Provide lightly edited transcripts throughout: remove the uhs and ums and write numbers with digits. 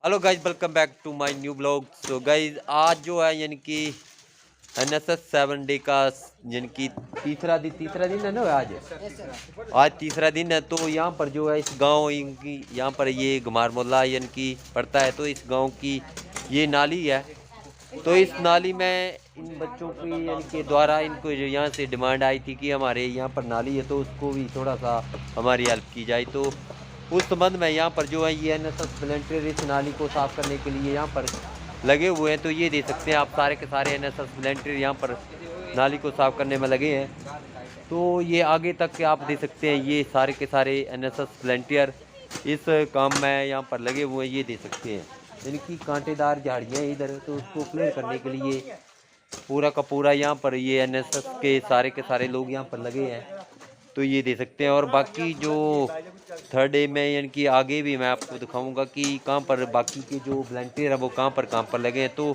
Hello guys, welcome back to my new blog. So guys, आज जो है यानी कि NSS 7 डे का यानी कि तीसरा दिन है ना। आज तीसरा दिन है। तो यहाँ पर जो है इस गांव इनकी यहाँ पर ये गुमार मोहल्ला यानी कि पड़ता है। तो इस गांव की ये नाली है। तो इस नाली में इन बच्चों की यानी के द्वारा इनको यहाँ से डिमांड आई थी कि हमारे यहाँ पर नाली है तो उसको भी थोड़ा सा हमारी हेल्प की जाए। तो उस संबंध में यहाँ पर जो है ये NSS वॉलंटियर इस नाली को साफ़ करने के लिए यहाँ पर लगे हुए हैं। तो ये देख सकते हैं आप, सारे के सारे NSS वॉलंटियर यहाँ पर नाली को साफ़ करने में लगे हैं। तो ये आगे तक के आप देख सकते हैं, ये सारे के सारे NSS वॉलंटियर इस काम में यहाँ पर लगे हुए हैं। ये देख सकते हैं इनकी कांटेदार झाड़ियाँ इधर, तो उसको क्लियर करने के लिए पूरा का पूरा यहाँ पर ये NSS के सारे लोग यहाँ पर लगे हैं। तो ये दे सकते हैं। और बाकी जो थर्ड डे में यानी कि आगे भी मैं आपको दिखाऊंगा कि कहाँ पर बाकी के जो वॉलंटियर है वो कहाँ पर लगे हैं। तो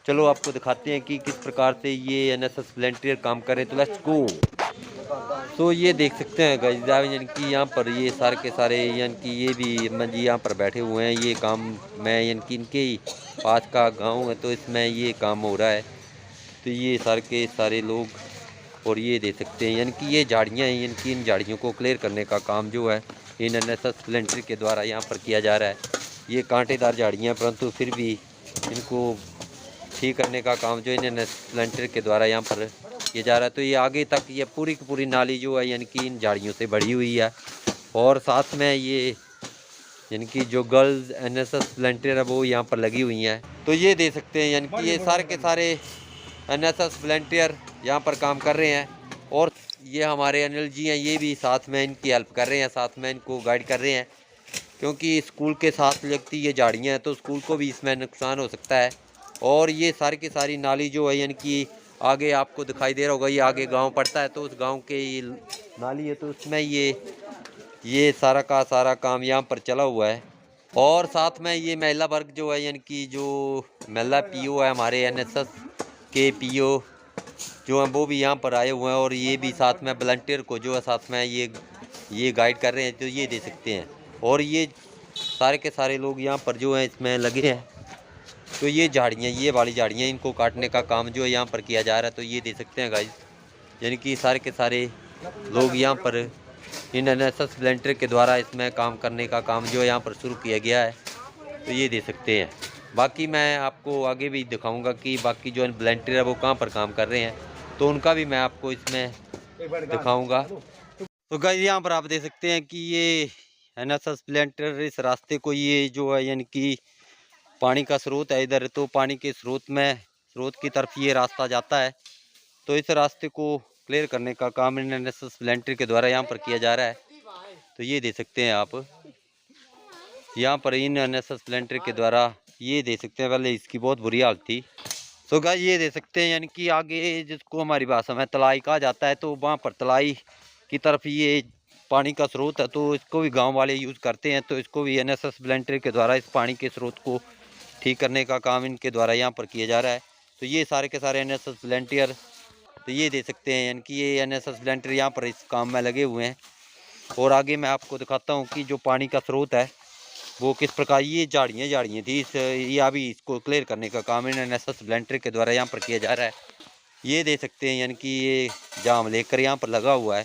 चलो आपको दिखाते हैं कि किस प्रकार से ये NSS वॉलंटियर काम कर रहे हैं। तो लेट्स गो। तो ये देख सकते हैं गाइस, यानी कि यहाँ पर ये सारे के सारे यानी कि ये भी अम्मा जी यहाँ पर बैठे हुए हैं। ये काम मैं यानी कि इनके ही पास का गांव है, तो इसमें ये काम हो रहा है। तो ये सारे के सारे लोग, और ये देख सकते हैं यानी कि ये झाड़ियाँ हैं, यानी कि इन झाड़ियों को क्लियर करने का काम जो है इन NSS वॉलंटियर के द्वारा यहाँ पर किया जा रहा है। ये कांटेदार झाड़ियाँ, परंतु फिर भी इनको ठीक करने का काम जो इन NSS वॉलंटियर के द्वारा यहाँ पर किया जा रहा है। तो ये आगे तक ये पूरी की पूरी नाली जो है यानी कि इन झाड़ियों से भरी हुई है। और साथ में ये यानी कि जो गर्ल्स NSS वॉलंटियर है वो यहाँ पर लगी हुई हैं। तो ये देख सकते हैं यानी कि ये सारे के सारे NSS वॉलंटियर यहाँ पर काम कर रहे हैं। और ये हमारे अनिल जी हैं, ये भी साथ में इनकी हेल्प कर रहे हैं, साथ में इनको गाइड कर रहे हैं। क्योंकि स्कूल के साथ लगती ये झाड़ियाँ हैं तो स्कूल को भी इसमें नुकसान हो सकता है। और ये सारी की सारी नाली जो है यानी कि आगे आपको दिखाई दे रहा होगा, ये आगे गांव पड़ता है, तो उस गांव के ये नाली है, तो उसमें ये सारा का सारा काम यहाँ पर चला हुआ है। और साथ में ये महिला वर्ग जो है यानी कि जो महिला PO है, हमारे NSS के PO जो हैं वो भी यहाँ पर आए हुए हैं। और ये भी साथ में वॉलंटियर को जो है साथ में ये गाइड कर रहे हैं। तो ये दे सकते हैं। और ये सारे के सारे लोग यहाँ पर जो हैं इसमें लगे हैं। तो ये झाड़ियाँ, ये वाली झाड़ियाँ, इनको काटने का काम जो है यहाँ पर किया जा रहा है। तो ये दे सकते हैं गाइस, यानी कि सारे के सारे लोग यहाँ पर इन NSS वॉलंटियर के द्वारा इसमें काम करने का काम जो है यहाँ पर शुरू किया गया है। तो ये दे सकते हैं। बाकी मैं आपको आगे भी दिखाऊंगा कि बाकी जो वॉलंटियर है वो कहाँ पर काम कर रहे हैं, तो उनका भी मैं आपको इसमें दिखाऊंगा। तो गाइस, यहाँ पर आप देख सकते हैं कि ये NSS वॉलंटियर इस रास्ते को, ये जो है यानी कि पानी का स्रोत है इधर, तो पानी के स्रोत की तरफ ये रास्ता जाता है। तो इस रास्ते को क्लियर करने का काम इन NSS वॉलंटियर के द्वारा यहाँ पर किया जा रहा है। तो ये दे सकते हैं आप, यहाँ पर इन NSS वॉलंटियर के द्वारा ये दे सकते हैं। पहले इसकी बहुत बुरी हालत थी। सो गाइस, ये दे सकते हैं यानी कि आगे जिसको हमारी भाषा में तलाई कहा जाता है, तो वहाँ पर तलाई की तरफ ये पानी का स्रोत है, तो इसको भी गांव वाले यूज़ करते हैं। तो इसको भी NSS वॉलंटियर के द्वारा इस पानी के स्रोत को ठीक करने का काम इनके द्वारा यहाँ पर किया जा रहा है। तो ये सारे के सारे NSS वॉलंटियर, तो ये दे सकते हैं यानी कि ये NSS वॉलंटियर यहाँ पर इस काम में लगे हुए हैं। और आगे मैं आपको दिखाता हूँ कि जो पानी का स्रोत है वो किस प्रकार, ये झाड़ियाँ थी, ये अभी इसको क्लियर करने का काम इन NSS वॉलंटियर के द्वारा यहाँ पर किया जा रहा है। ये दे सकते हैं यानी कि ये जाम लेकर यहाँ पर लगा हुआ है,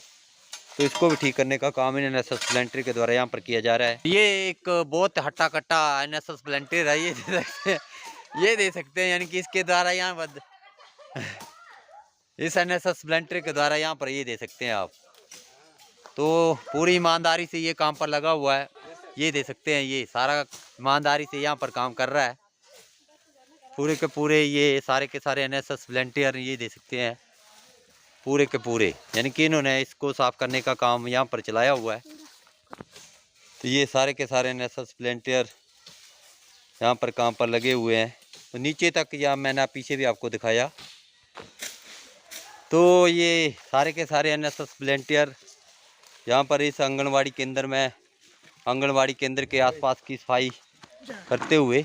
तो इसको भी ठीक करने का काम इन NSS वॉलंटियर के द्वारा यहाँ पर किया जा रहा है। ये एक बहुत हट्टा कट्टा NSS वॉलंटियर है, ये दे सकते हैं, ये दे सकते हैं यानी कि इसके द्वारा यहाँ इस NSS वॉलंटियर के द्वारा यहाँ पर ये दे सकते हैं आप। तो पूरी ईमानदारी से ये काम पर लगा हुआ है। ये दे सकते हैं, ये सारा ईमानदारी से यहाँ पर काम कर रहा है। पूरे के पूरे ये सारे के सारे NSS वॉलंटियर, ये दे सकते हैं पूरे के पूरे, यानी कि इन्होंने इसको साफ करने का काम यहाँ पर चलाया हुआ है। तो ये सारे के सारे NSS वॉलंटियर यहाँ पर काम पर लगे हुए हैं। तो नीचे तक या मैंने पीछे भी आपको दिखाया। तो ये सारे के सारे NSS वॉलंटियर यहाँ पर इस आंगनवाड़ी केंद्र में, आंगनवाड़ी केंद्र के आसपास की सफाई करते हुए,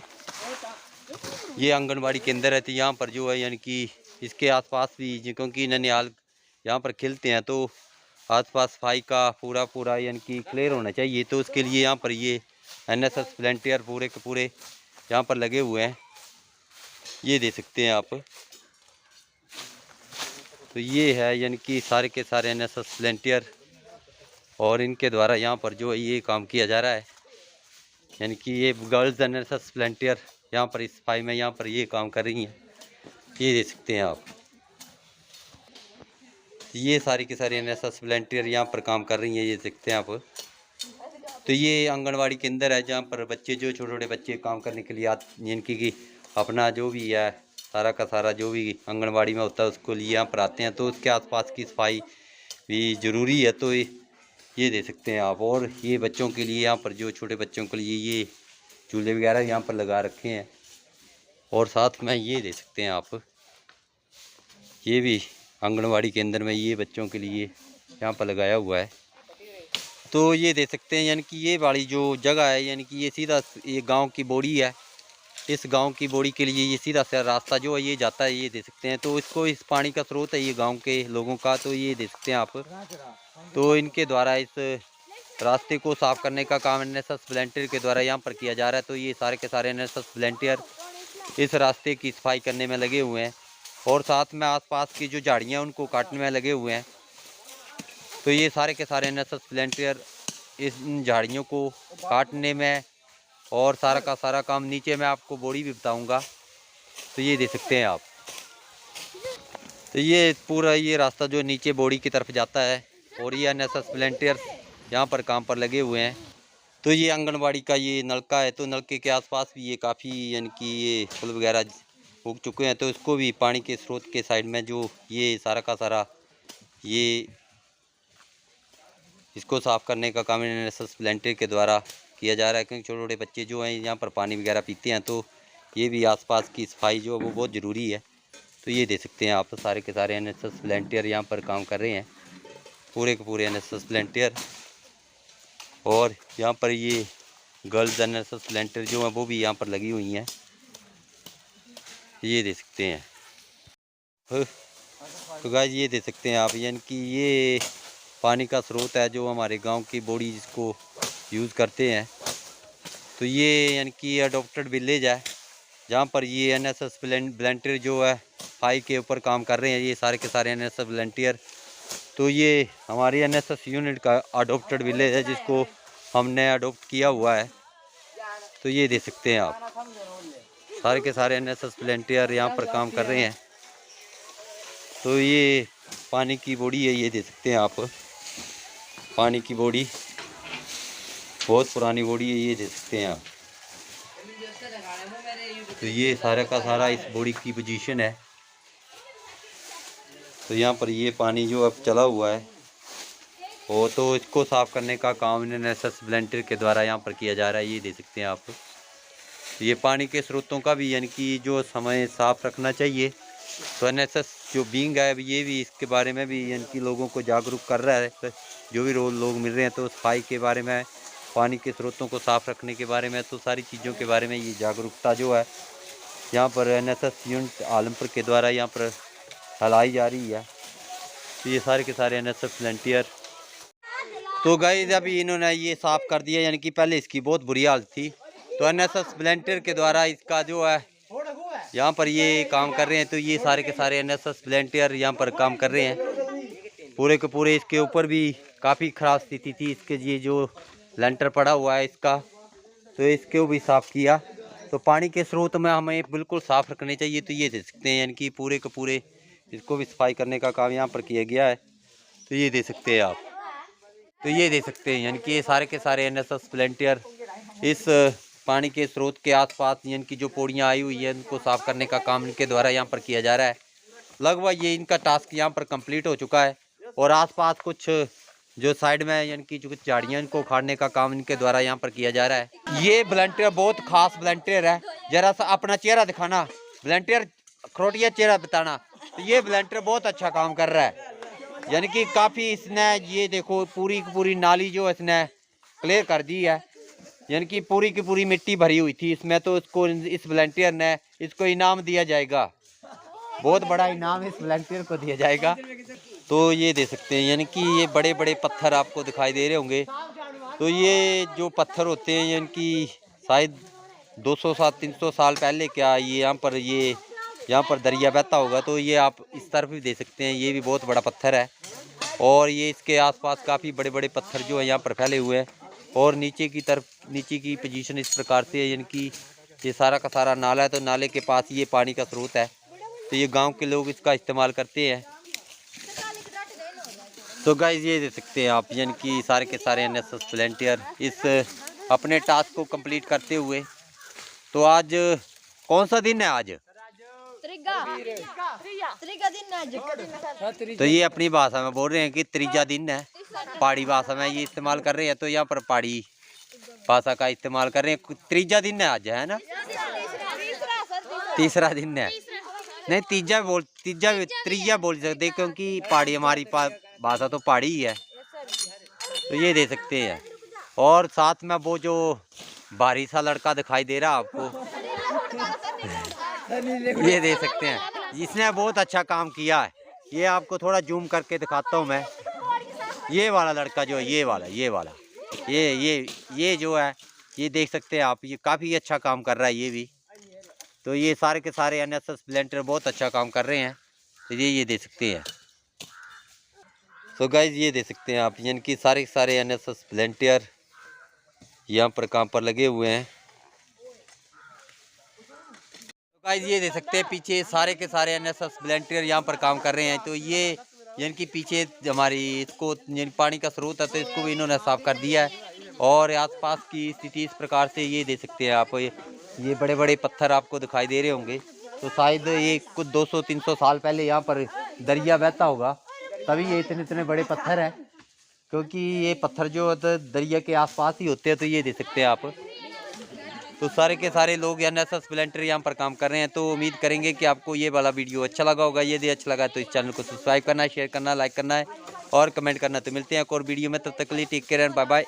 ये आंगनवाड़ी केंद्र है, तो यहाँ पर जो है यानी कि इसके आसपास भी, क्योंकि ननिहाल यहाँ पर खिलते हैं, तो आसपास सफाई का पूरा यानी कि क्लियर होना चाहिए। तो उसके लिए यहाँ पर ये NSS वॉलंटियर पूरे के पूरे यहाँ पर लगे हुए हैं, ये देख सकते हैं आप। तो ये है यानी कि सारे के सारे NSS वॉलंटियर, और इनके द्वारा यहाँ पर जो है ये काम किया जा रहा है, यानी कि ये गर्ल्स NSS वॉलंटियर यहाँ पर इस सफाई में यहाँ पर ये काम कर रही हैं, ये देख सकते हैं आप। ये सारी की सारी NSS वॉलंटियर यहाँ पर काम कर रही हैं, ये देखते हैं आप। तो ये आंगनवाड़ी के अंदर है जहाँ पर बच्चे जो छोटे छोटे बच्चे काम करने के लिए यानी कि अपना जो भी है सारा का सारा जो भी आंगनवाड़ी में होता है उसको लिए यहाँ पर आते हैं। तो उसके आसपास की सफाई भी ज़रूरी है। तो ये दे सकते हैं आप। और ये बच्चों के लिए यहाँ पर जो छोटे बच्चों के लिए ये चूल्हे वगैरह यहाँ पर लगा रखे हैं। और साथ में ये दे सकते हैं आप, ये भी आंगनवाड़ी के अंदर में ये बच्चों के लिए यहाँ पर लगाया हुआ है। तो ये दे सकते हैं यानी कि ये वाली जो जगह है यानी कि ये सीधा ये गांव की बोड़ी है। इस गांव की बोड़ी के लिए ये सीधा सा रास्ता जो है ये जाता है, ये दे सकते हैं। तो इसको इस पानी का स्रोत है ये गांव के लोगों का। तो ये दे सकते हैं आप। तो इनके द्वारा इस रास्ते को साफ़ करने का काम NSS वॉलंटियर के द्वारा यहाँ पर किया जा रहा है। तो ये सारे के सारे NSS वॉलंटियर इस रास्ते की सफाई करने में लगे हुए हैं। और साथ में आसपास की जो झाड़ियाँ उनको काटने में लगे हुए हैं। तो ये सारे के सारे NSS वॉलंटियर इस झाड़ियों को काटने में, और सारा का सारा काम नीचे मैं आपको बोड़ी भी बताऊंगा। तो ये देख सकते हैं आप। तो ये पूरा ये रास्ता जो नीचे बोड़ी की तरफ जाता है, और ये NSS वॉलंटियर यहाँ पर काम पर लगे हुए हैं। तो ये आंगनवाड़ी का ये नलका है। तो नलके के आसपास भी ये काफ़ी यानी कि ये फूल वगैरह उग चुके हैं। तो इसको भी पानी के स्रोत के साइड में जो ये सारा का सारा ये इसको साफ़ करने का काम NSS वॉलंटियर के द्वारा किया जा रहा है। क्योंकि छोटे छोटे बच्चे जो हैं यहाँ पर पानी वगैरह पीते हैं। तो ये भी आसपास की सफाई जो है वो बहुत ज़रूरी है। तो ये देख सकते हैं आप, सारे के सारे NSS वॉलंटियर यहाँ पर काम कर रहे हैं, पूरे के पूरे NSS वॉलंटियर। और यहाँ पर ये गर्ल्स NSS वॉलंटियर जो हैं वो भी यहाँ पर लगी हुई हैं, ये देख सकते हैं। तो गाइस ये देख सकते हैं आप, यानी कि ये पानी का स्रोत है जो हमारे गांव की बोड़ी जिसको यूज़ करते हैं। तो ये यानी कि अडोप्टेड विलेज है जहाँ पर ये NSS वॉलंटियर जो है सफाई के ऊपर काम कर रहे हैं, ये सारे के सारे NSS वॉलंटियर। तो ये हमारी NSS यूनिट का अडोप्टेड विलेज है जिसको हमने अडोप्ट किया हुआ है। तो ये देख सकते हैं आप, सारे के सारे NSS वॉलंटियर यहाँ पर काम कर रहे हैं। तो ये पानी की बोड़ी है, ये देख सकते हैं आप, पानी की बोड़ी बहुत पुरानी बोड़ी है, ये देख सकते हैं आप। तो ये सारा का सारा इस बोड़ी की पोजीशन है। तो यहाँ पर ये पानी जो अब चला हुआ है वो, तो इसको साफ़ करने का काम NSS वॉलंटियर के द्वारा यहाँ पर किया जा रहा है, ये देख सकते हैं आप। ये पानी के स्रोतों का भी यानी कि जो समय साफ़ रखना चाहिए। तो NSS जो बींग है ये भी इसके बारे में भी यानी कि लोगों को जागरूक कर रहा है। तो जो भी लोग मिल रहे हैं तो सफाई के बारे में, पानी के स्रोतों को साफ़ रखने के बारे में, तो सारी चीज़ों के बारे में ये जागरूकता जो है यहाँ पर NSS यूनिट आलमपुर के द्वारा यहाँ पर फैलाई जा रही है। तो ये सारे के सारे NSS वॉलंटियर। तो गाइस अभी इन्होंने ये साफ़ कर दिया, यानी कि पहले इसकी बहुत बुरी हालत थी। तो NSS वॉलंटियर के द्वारा इसका जो है यहाँ पर ये काम कर रहे हैं। तो ये सारे के सारे NSS वॉलंटियर यहाँ पर काम कर रहे हैं पूरे के पूरे। इसके ऊपर भी काफ़ी ख़राब स्थिति थी, इसके ये जो लेंटर पड़ा हुआ है इसका, तो इसको भी साफ़ किया। तो पानी के स्रोत में हमें बिल्कुल साफ़ रखने चाहिए। तो ये देख सकते हैं यानी कि पूरे के पूरे इसको भी सफाई करने का काम यहाँ पर किया गया है। तो ये देख सकते हैं आप। तो ये देख सकते हैं यानी कि ये सारे के सारे NSS वॉलंटियर इस पानी के स्रोत के आसपास यानी कि जो पौड़ियाँ आई हुई है उनको साफ़ करने का काम इनके द्वारा यहाँ पर किया जा रहा है। लगभग ये इनका टास्क यहाँ पर कंप्लीट हो चुका है। और आसपास कुछ जो साइड में यानी कि जो कुछ झाड़ियाँ इनको उखाड़ने का काम इनके द्वारा यहाँ पर किया जा रहा है। ये वॉलंटियर बहुत खास वॉलंटियर है, जरा सा अपना चेहरा दिखाना वॉलंटियर, खरोटिया चेहरा बताना। तो ये वॉलंटियर बहुत अच्छा काम कर रहा है, यानी कि काफ़ी इसने ये देखो पूरी की पूरी नाली जो इसने क्लियर कर दी है, यानी कि पूरी की पूरी मिट्टी भरी हुई थी इसमें। तो इसको इस वॉलंटियर ने इसको इनाम दिया जाएगा, बहुत बड़ा इनाम इस वॉलंटियर को दिया जाएगा। तो ये दे सकते हैं यानी कि ये बड़े बड़े पत्थर आपको दिखाई दे रहे होंगे। तो ये जो पत्थर होते हैं यानी कि शायद 200 साल 300 साल पहले क्या ये यहाँ पर दरिया बहता होगा। तो ये आप इस तरफ भी दे सकते हैं, ये भी बहुत बड़ा पत्थर है। और ये इसके आसपास काफ़ी बड़े बड़े पत्थर जो है यहाँ पर फैले हुए हैं। और नीचे की तरफ, नीचे की पोजीशन इस प्रकार से है, यानी कि ये सारा का सारा नाला है। तो नाले के पास ये पानी का स्रोत है, तो ये गांव के लोग इसका इस्तेमाल करते हैं। तो गाइस ये दे सकते हैं आप, यानी कि सारे के सारे एनएसएस वॉलंटियर इस अपने टास्क को कंप्लीट करते हुए। तो आज कौन सा दिन है? आज त्रीजा दिन है। तो ये अपनी भाषा में बोल रहे हैं कि त्रीजा दिन है, पहाड़ी भाषा में ये इस्तेमाल कर रहे हैं। तो यहाँ पर पहाड़ी भाषा का इस्तेमाल कर रहे हैं। त्रीजा दिन है आज, है ना? तीसरा दिन है, नहीं तीजा बोल सकते, क्योंकि पहाड़ी हमारी भाषा तो पहाड़ी ही है। तो ये दे सकते हैं। और साथ में वो जो भारी सा लड़का दिखाई दे रहा आपको, ये दे सकते हैं, जिसने बहुत अच्छा काम किया है। ये आपको थोड़ा जूम करके दिखाता हूँ मैं। ये वाला लड़का जो है, ये जो है, ये देख सकते हैं आप, ये काफ़ी अच्छा काम कर रहा है ये भी। तो ये सारे के सारे एनएसएस वॉलंटियर बहुत अच्छा काम कर रहे हैं। तो ये दे सकते हैं। तो गाइज ये दे सकते हैं आप, यानी कि सारे के सारे एनएसएस वॉलंटियर यहाँ पर काम पर लगे हुए हैं। तो गाइज ये दे सकते हैं, पीछे सारे के सारे एनएसएस वॉलंटियर यहाँ पर काम कर रहे हैं। तो ये यानी कि पीछे हमारी इसको यानी पानी का स्रोत है, तो इसको भी इन्होंने साफ कर दिया है। और आसपास की स्थिति इस प्रकार से ये दे सकते हैं आप। ये बड़े बड़े पत्थर आपको दिखाई दे रहे होंगे। तो शायद ये कुछ 200-300 साल पहले यहाँ पर दरिया बहता होगा, तभी ये इतने बड़े पत्थर है। क्योंकि ये पत्थर जो दरिया के आसपास ही होते हैं। तो ये दे सकते हैं आप। तो सारे के सारे लोग एनएसएस वॉलंटियर यहाँ पर काम कर रहे हैं। तो उम्मीद करेंगे कि आपको ये वाला वीडियो अच्छा लगा होगा। यदि अच्छा लगा तो इस चैनल को सब्सक्राइब करना है, शेयर करना, लाइक करना है और कमेंट करना। तो मिलते हैं एक और वीडियो में, तब तक के लिए take care and bye bye.